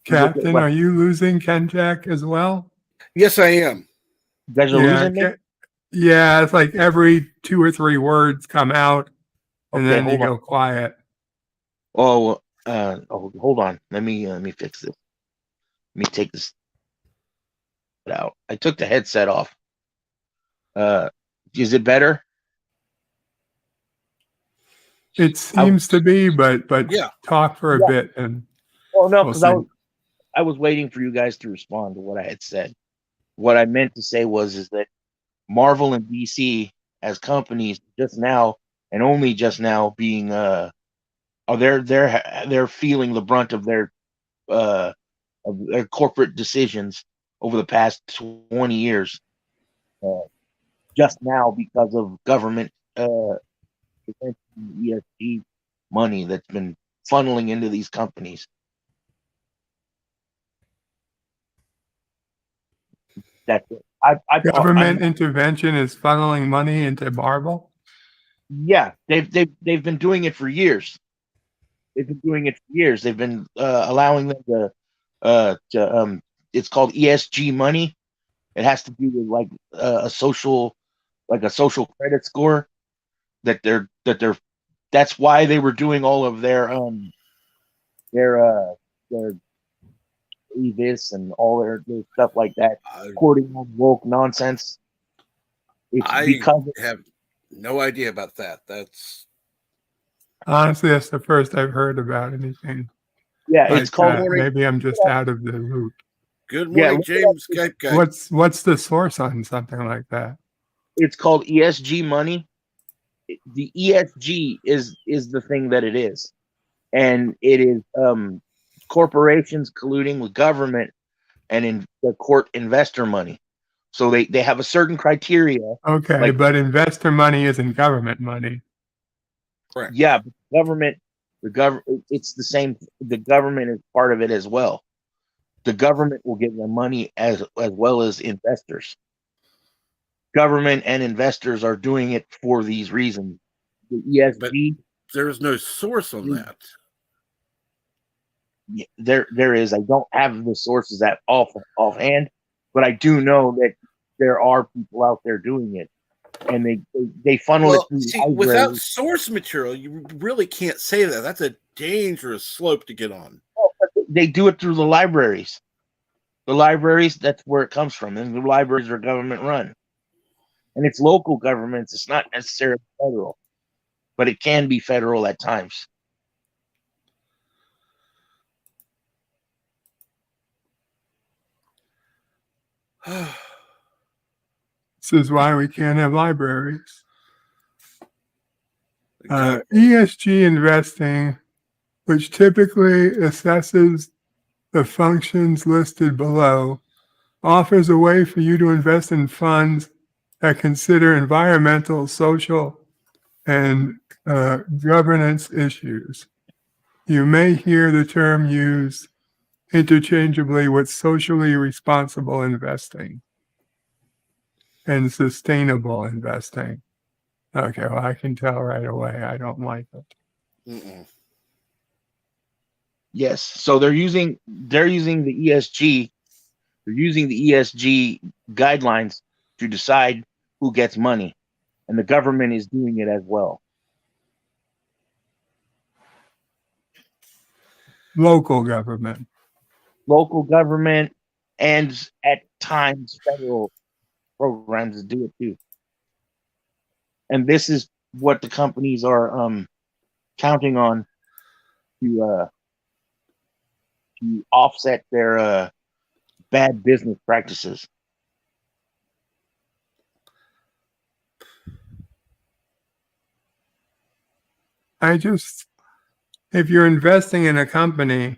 Captain, are you losing Ken Jack as well? Yes, I am. You guys are losing me? Yeah, it's like every 2 or 3 words come out and then you go quiet. Hold on. Let me fix this. Let me take this out. I took the headset off. Is it better? It seems to be, but yeah. Talk for a bit and. Oh no, because I was waiting for you guys to respond to what I had said. What I meant to say is that Marvel and DC as companies just now and only just now being they're feeling the brunt of their corporate decisions over the past 20 years. Just now because of government ESG money that's been funneling into these companies. That's it. Government intervention is funneling money into Marvel. Yeah, they've been doing it for years. They've been allowing them to it's called ESG money. It has to do with like a social credit score that they're that's why they were doing all of their this and all their stuff like that, quoting woke nonsense. I have no idea about that. That's honestly, that's the first I've heard about anything. Yeah, it's called. Maybe I'm just out of the loop. Good morning, James. What's the source on something like that? It's called ESG money. The ESG is the thing that it is, and it is corporations colluding with government and in the court investor money. So they have a certain criteria. Okay, but investor money isn't government money. Correct. Yeah, but the government, it's the same. The government is part of it as well. The government will give them money as well as investors. Government and investors are doing it for these reasons. The ESG. But there's no source on that. Yeah, there is. I don't have the sources at offhand, but I do know that there are people out there doing it, and they funnel it through. See, without source material, you really can't say that. That's a dangerous slope to get on. They do it through the libraries. The libraries, that's where it comes from, and the libraries are government run, and it's local governments. It's not necessarily federal, but it can be federal at times. This is why we can't have libraries. Exactly. ESG investing, which typically assesses the functions listed below, offers a way for you to invest in funds that consider environmental, social, and governance issues. You may hear the term used interchangeably with socially responsible investing and sustainable investing. Okay, well, I can tell right away I don't like it. Mm-mm. Yes. So they're using the ESG. They're using the ESG guidelines to decide who gets money, and the government is doing it as well. Local government. Local government and at times federal programs do it too. And this is what the companies are counting on to offset their bad business practices. If you're investing in a company,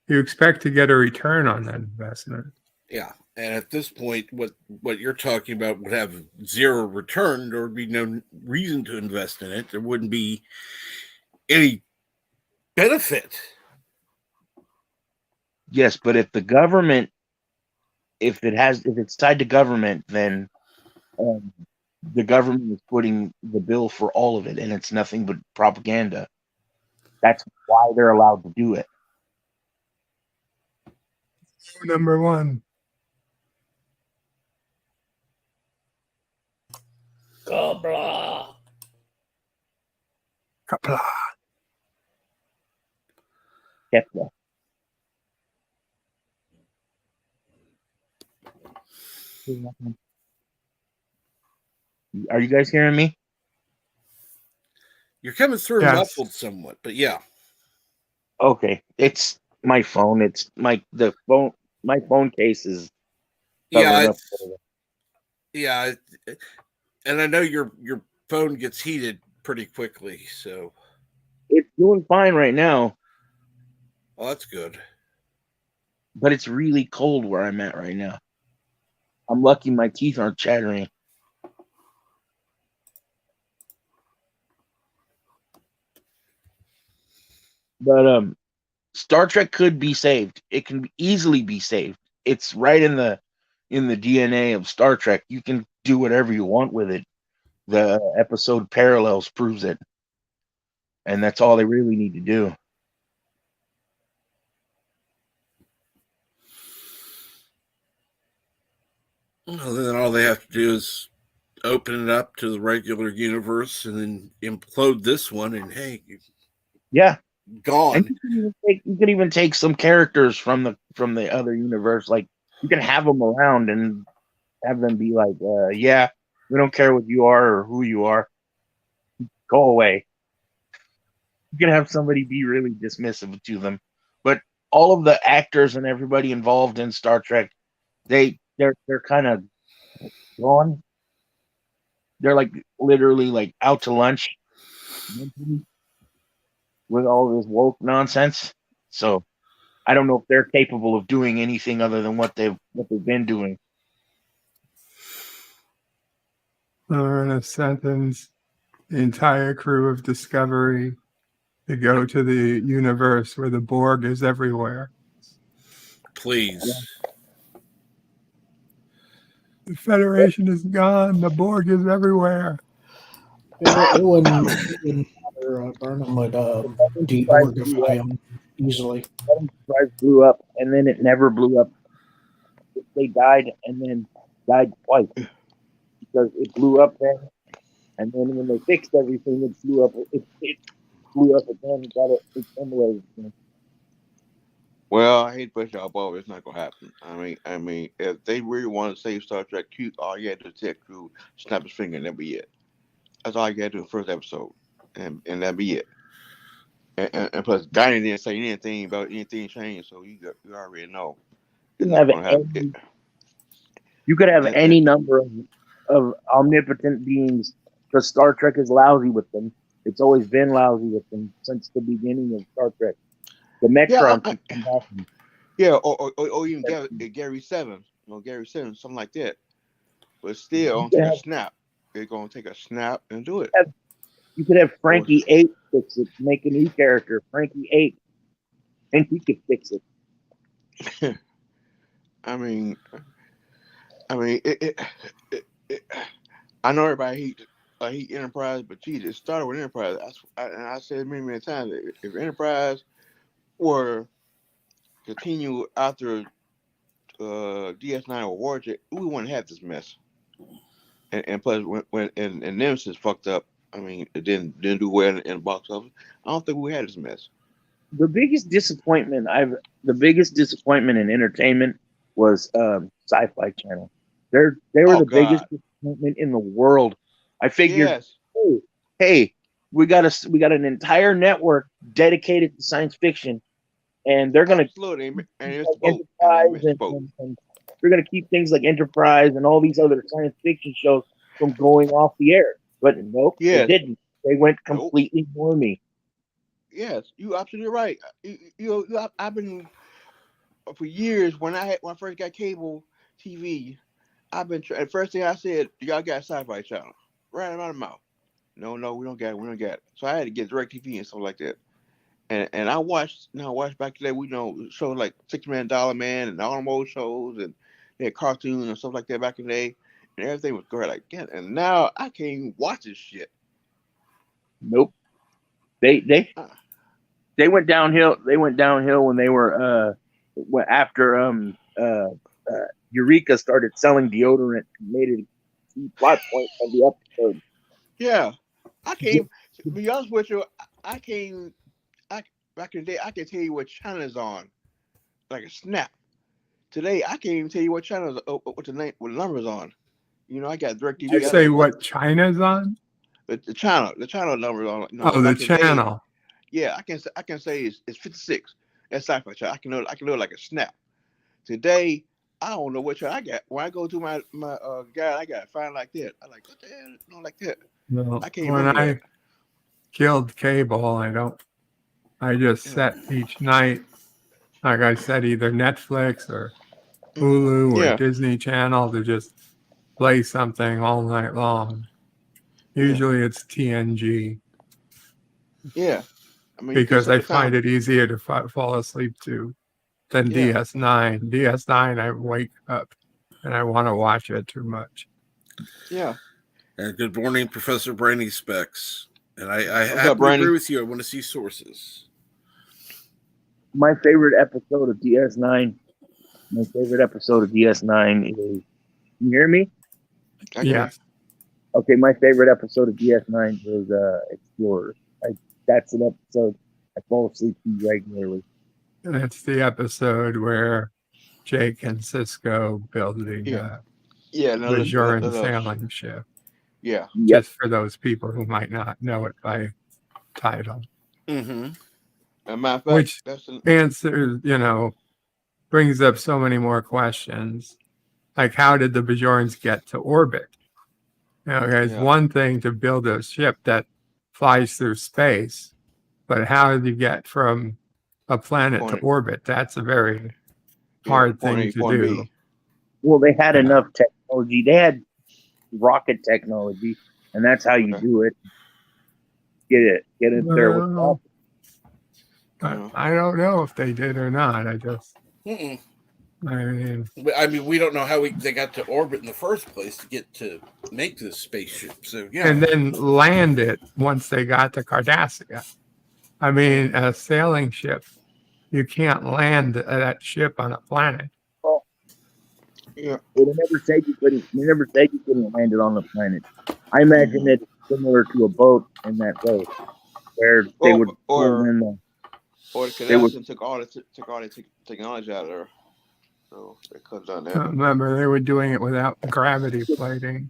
you expect to get a return on that investment. Yeah. And at this point, what you're talking about would have zero return. There would be no reason to invest in it. There wouldn't be any benefit. Yes, but if the government, if it's tied to government, then the government is footing the bill for all of it, and it's nothing but propaganda. That's why they're allowed to do it. Number one. Blah. Kapla. Kepler. Are you guys hearing me? You're coming through Yes. muffled somewhat, but yeah. Okay, it's my phone. It's my phone. My phone case is Yeah, covering up. yeah, and I know your phone gets heated pretty quickly, so It's doing fine right now, well, that's good. but it's really cold where I'm at right now. I'm lucky my teeth aren't chattering. But Star Trek could be saved. It can easily be saved. It's right in the DNA of Star Trek. You can do whatever you want with it. The episode Parallels proves it. And that's all they really need to do. Well, then all they have to do is open it up to the regular universe and then implode this one, and hey, Yeah. gone. And you can even take some characters from the other universe. Like you can have them around and have them be like, yeah, we don't care what you are or who you are. Go away. You can have somebody be really dismissive to them. But all of the actors and everybody involved in Star Trek, they're kind of gone. They're like literally like out to lunch with all this woke nonsense. So I don't know if they're capable of doing anything other than what they've been doing. Or in a sentence, the entire crew of Discovery to go to the universe where the Borg is everywhere. Please. The Federation is gone. The Borg is everywhere. It wouldn't matter. Burnham would de-orgify them easily. Enterprise blew up, and then it never blew up. They died, and then died twice because it blew up then, and then when they fixed everything, it blew up. It blew up again. It got it assimilated. Well, I hate to put y'all above. It's not gonna happen. I mean, if they really want to save Star Trek, all you had to do is tell crew, snap his finger, and that'd be it. That's all you had to do in the first episode, and that'd be it. And plus, Dinah didn't say anything about anything changed, so you already know it's not gonna happen. You could have And- any number of omnipotent beings, because Star Trek is lousy with them. It's always been lousy with them since the beginning of Star Trek. The Metron keeps coming. Yeah, or even Gary Seven, Gary Seven, something like that. But still, take a snap. They're gonna take a snap and do it. You could have Frankie 8 fix it, make a new character, Frankie 8, and he could fix it. I mean, I know everybody hate Enterprise, but geez, it started with Enterprise. And I said many times, if Enterprise were continue after DS9 or Warjet, we wouldn't have this mess. And plus, when Nemesis fucked up, I mean, it didn't do well in the box office. I don't think we had this mess. The biggest disappointment in entertainment was Sci-Fi Channel. They were the biggest disappointment in the world. I figured, Yes. hey, we got an entire network dedicated to science fiction, and they're gonna Enterprise and they're gonna keep things like Enterprise and all these other science fiction shows from going off the air. But nope, they didn't. They went completely normie. Yes, you absolutely right. I've been for years when I first got cable TV. I've been the first thing I said, y'all got Sci-Fi Channel right out of my mouth. No, we don't got it. So I had to get DirecTV and stuff like that. And I watched back today. We shows like $6 Million Man and automotive shows and they had cartoons and stuff like that back in the day, and everything was great like that. And now I can't even watch this shit. Nope. They went downhill. They went downhill when they were after Eureka started selling deodorant and made it a key plot point of the episode. Yeah, I can't. To be honest with you, I can't. Back in the day, I can tell you what channel's on, like a snap. Today, I can't even tell you what channel, what the number's on. I got DirecTV. You say what China's on? The channel number on. The channel. Yeah, I can say it's 56. That's Sci-Fi Channel. I can do it like a snap. Today, I don't know what channel I got. When I go to my guide, I got to find like that. I like what the hell? No, like that. No, I can't when remember I that. killed cable, I just set each night, like I said, either Netflix or Hulu or Disney Channel to just play something all night long. Usually it's TNG. Yeah. I mean, because I find it easier to fall asleep to than DS9. DS9, I wake up and I want to watch it too much. Yeah. And good morning, Professor Brainy Specs. And I have to agree with you. I want to see sources. My favorite episode of DS9. My favorite episode of DS9 is. Can you hear me? Yeah. Okay, my favorite episode of DS9 is Explorer. That's an episode I fall asleep to regularly. And it's the episode where Jake and Cisco build the Bajoran sailing ship. Yeah. Just for those people who might not know it by title. Mm-hmm. Which answers, brings up so many more questions. Like, how did the Bajorans get to orbit? It's one thing to build a ship that flies through space, but how did you get from a planet to orbit? That's a very hard thing to do. Well, they had enough technology. They had rocket technology, and that's how you do it. Get it there with rockets. I don't know if they did or not. I mean, we don't know how they got to orbit in the first place to make this spaceship. So and then land it once they got to Cardassia. I mean, a sailing ship, you can't land that ship on a planet. Well, they never said you couldn't. They never said you couldn't land it on the planet. I imagine it's similar to a boat in that way, where they would or the Canadians took all the technology out of there. So it comes down there. Remember, they were doing it without gravity plating.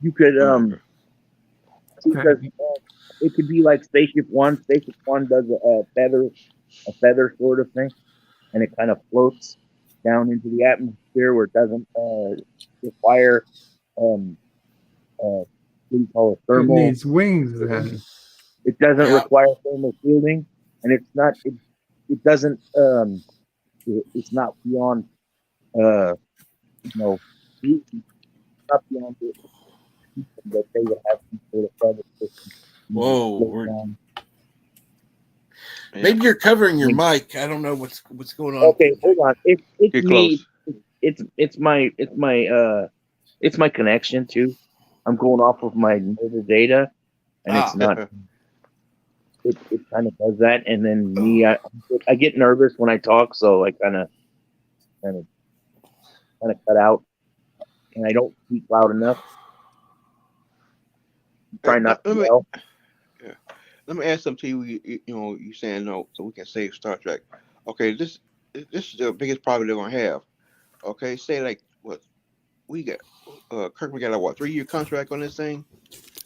You could because it could be like Spaceship One. Spaceship One does a feather sort of thing, and it kind of floats down into the atmosphere where it doesn't require what do you call it, It thermal. needs wings then. It doesn't Yeah. require thermal shielding, and it's not. It doesn't. It's not beyond. You know, it's not beyond the that they would have some sort of credit system. Whoa. Yeah. Maybe you're covering your mic. I don't know what's going on. Okay, hold on. It's Get me. close. It's my connection too. I'm going off of my mobile data, and it's not. It kind of does that, and then me, I get nervous when I talk, so I kind of cut out, and I don't speak loud enough. Try not to yell. Let me ask something to you. You saying no, so we can save Star Trek. Okay, this is the biggest problem they're gonna have. Okay, say like what we got. Kirk, got a 3-year contract on this thing.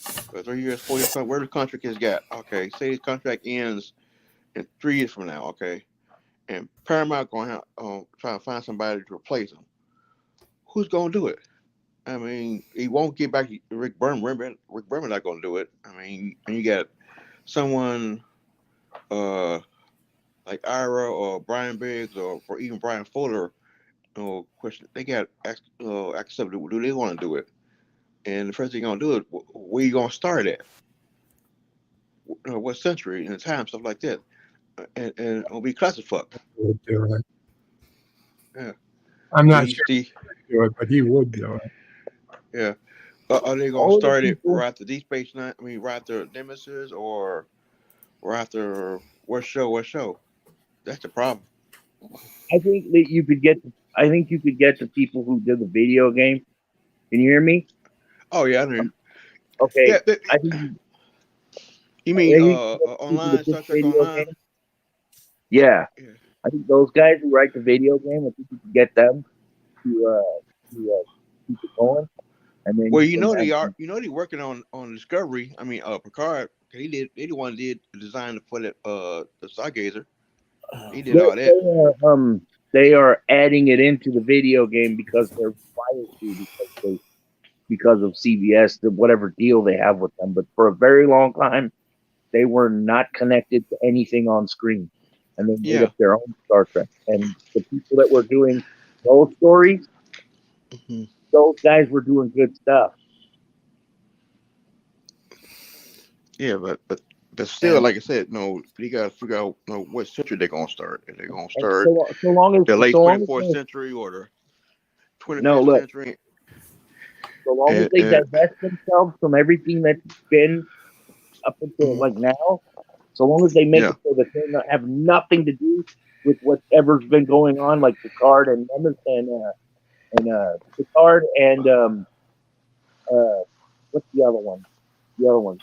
3 years, 4 years. Where the contract is got? Okay, say the contract ends in 3 years from now. Okay, and Paramount gonna have try to find somebody to replace him. Who's gonna do it? I mean, he won't get back Rick Berman. Rick Berman not gonna do it. I mean, and you got someone like Ira or Brian Biggs or even Brian Fuller. Question they got accepted. Do they want to do it? And the first thing you're gonna do is where you gonna start at? What century and the time, stuff like that, and it'll be clusterfuck. He would do it. Yeah. I'm not Steve, sure he would do it, but he would do it. Yeah. Are they gonna start it right after Deep Space Nine? I mean, right after Nemesis, or right after what show? What show? That's the problem. I think that you could get. I think you could get the people who did the video game. Can you hear me? Oh yeah, I know. Okay. Yeah, I think you mean people online that did Star Trek video online? game. Yeah. Yeah. I think those guys who write the video game, I think you could get them to keep it going. And then Well, you can they have are. They're working on Discovery. I mean, Picard. He did. They the one did the design for that. The Stargazer. He did all that. they are adding it into the video game because they're required to because of CBS, whatever deal they have with them. But for a very long time, they were not connected to anything on screen, and they made up their own Star Trek. And the people that were doing those stories, those guys were doing good stuff. Yeah, but still, like I said, you got to figure out what century they're gonna start. If they're gonna start So long as the late so long 24th as century or the 25th no look, century. so long as they divest themselves from everything that's been up until like now, so long as they make it so that they have nothing to do with whatever's been going on, like Picard and Picard and what's the other one? The other one,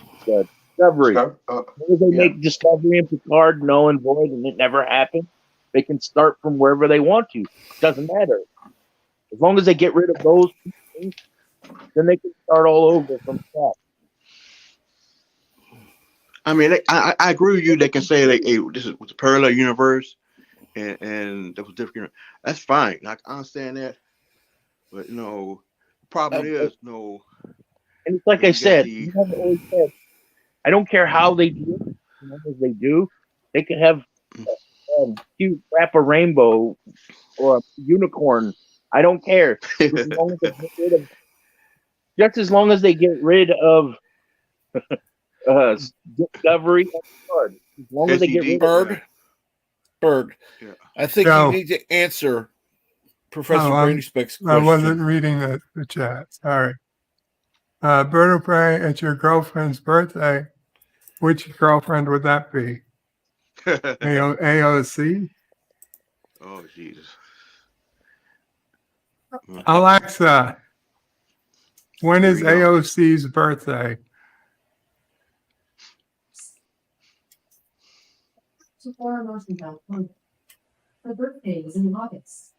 Discovery. As long as they make Discovery and Picard null and void, and it never happened, they can start from wherever they want to. Doesn't matter. As long as they get rid of those things, then they can start all over from scratch. I mean, I agree with you. They can say like, "Hey, this was a parallel universe, and that was different." That's fine. I understand that, but the problem is And it's like I said, I don't care how they do it. As long as they do, they can have cute wrap a rainbow or a unicorn. I don't care. Just as long as they get rid of Discovery and Picard. As long as they get rid of Bird. Yeah. I think you need to answer Professor Brady Speck's question. I wasn't reading the chat. Sorry. Bird of Prey, it's your girlfriend's birthday. Which girlfriend would that be? AOC? Oh, Jesus. Alexa, when is AOC's birthday? Her birthday was in August.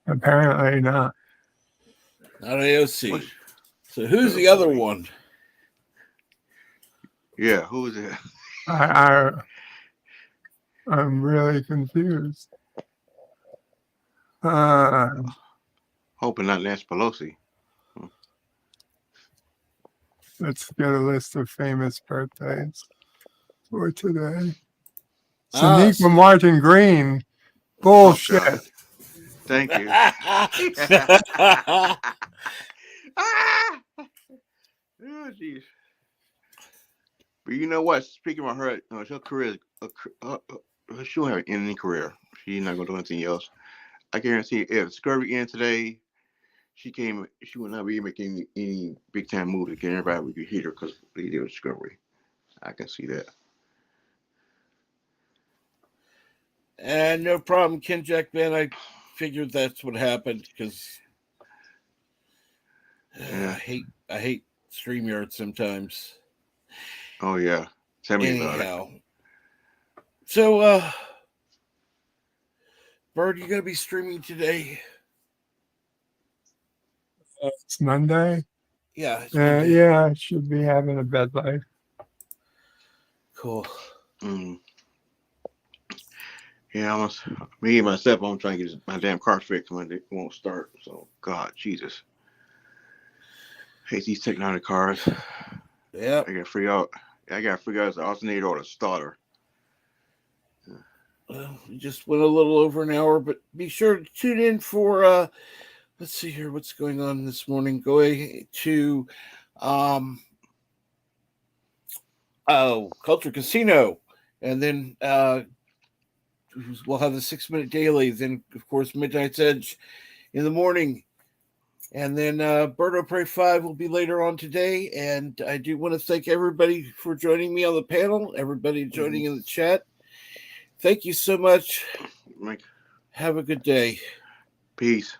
Apparently not. Not AOC. So who's the other one? Yeah, who's it? I'm really confused. Hold Hoping not Nancy Pelosi. Let's get a list of famous birthdays for today. Ah, Sonequa Martin Green. Oh, Bullshit. God. Thank you. Ah! Oh, jeez. But you know what? Speaking about her, her career, she won't have any career. She's not going to do anything else. I guarantee if Discovery ends today, she will not be making any big time movies again. Everybody would hit her because they did with Discovery. I can see that. and no problem, Ken Jack Ben. I figured that's what happened because Yeah. I hate StreamYard sometimes. Oh yeah. Tell me about it. Anyhow, so Bird, you gonna be streaming today? It's Monday. Yeah, it's Monday. Yeah, I should be having a bed life. Cool. Mm. Yeah, me myself, I'm trying to get my damn car fixed when it won't start. So God, Jesus, hate these technology cars. Yeah. I gotta figure out the alternator or the starter. Well, we just went a little over an hour, but be sure to tune in for let's see here what's going on this morning. Going to Culture Casino, and then we'll have the 6-minute daily, then of course Midnight's Edge in the morning. And then Bird of Prey 5 will be later on today. And I do want to thank everybody for joining me on the panel, everybody joining in the chat. Thank you so much. Mike. Have a good day. Peace.